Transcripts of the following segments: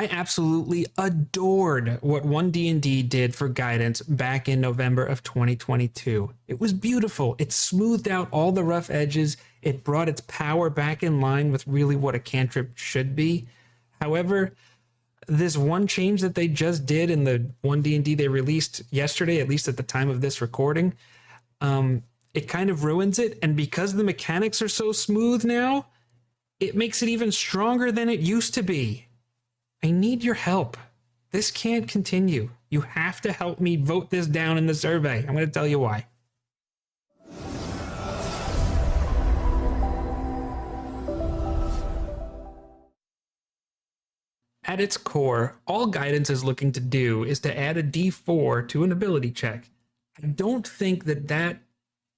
I absolutely adored what One D&D did for guidance back in November of 2022. It was beautiful. It smoothed out all the rough edges. It brought its power back in line with really what a cantrip should be. However, this one change that they just did in the One D&D they released yesterday, at least at the time of this recording, it kind of ruins it. And because the mechanics are so smooth now, it makes it even stronger than it used to be. I need your help. This can't continue. You have to help me vote this down in the survey. I'm going to tell you why. At its core, all guidance is looking to do is to add a D4 to an ability check. I don't think that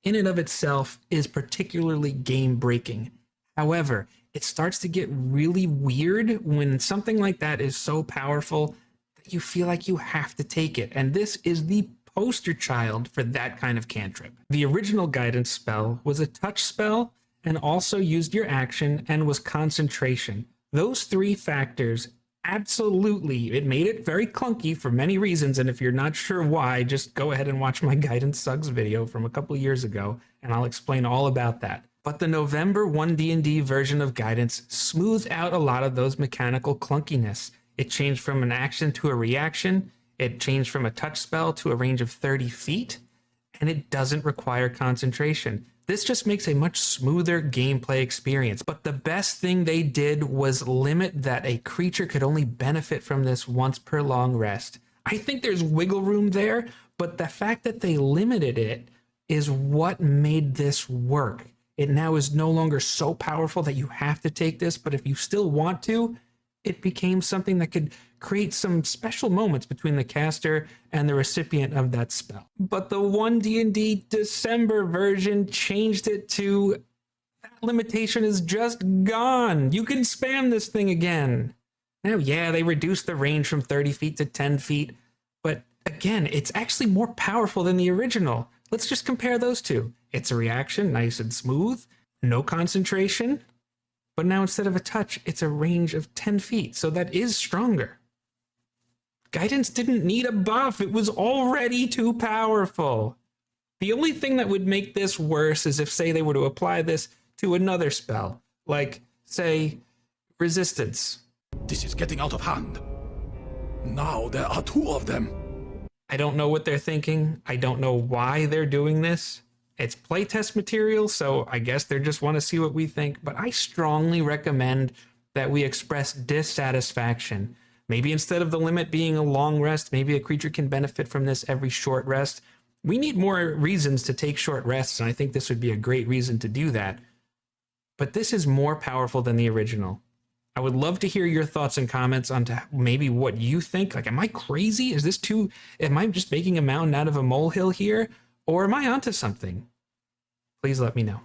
in and of itself is particularly game breaking. However, it starts to get really weird when something like that is so powerful that you feel like you have to take it. And this is the poster child for that kind of cantrip. The original guidance spell was a touch spell and also used your action and was concentration. Those three factors, absolutely, it made it very clunky for many reasons. And if you're not sure why, just go ahead and watch my Guidance Sucks video from a couple years ago, and I'll explain all about that. But the November One D&D version of Guidance smoothed out a lot of those mechanical clunkiness. It changed from an action to a reaction. It changed from a touch spell to a range of 30 feet. And it doesn't require concentration. This just makes a much smoother gameplay experience. But the best thing they did was limit that a creature could only benefit from this once per long rest. I think there's wiggle room there, but the fact that they limited it is what made this work. It now is no longer so powerful that you have to take this, but if you still want to, it became something that could create some special moments between the caster and the recipient of that spell. But the One D&D December version changed it to that limitation is just gone. You can spam this thing again. Now, yeah, they reduced the range from 30 feet to 10 feet, but again, it's actually more powerful than the original. Let's just compare those two. It's a reaction, nice and smooth, no concentration, but now instead of a touch, it's a range of 10 feet, so that is stronger. Guidance didn't need a buff, it was already too powerful. The only thing that would make this worse is if, say, they were to apply this to another spell, like, say, Resistance. This is getting out of hand. Now there are two of them. I don't know what they're thinking. I don't know why they're doing this. It's playtest material, so I guess they just want to see what we think. But I strongly recommend that we express dissatisfaction. Maybe instead of the limit being a long rest, maybe a creature can benefit from this every short rest. We need more reasons to take short rests, and I think this would be a great reason to do that. But this is more powerful than the original. I would love to hear your thoughts and comments on maybe what you think. Like, am I crazy? Is this am I just making a mountain out of a molehill here? Or am I onto something? Please let me know.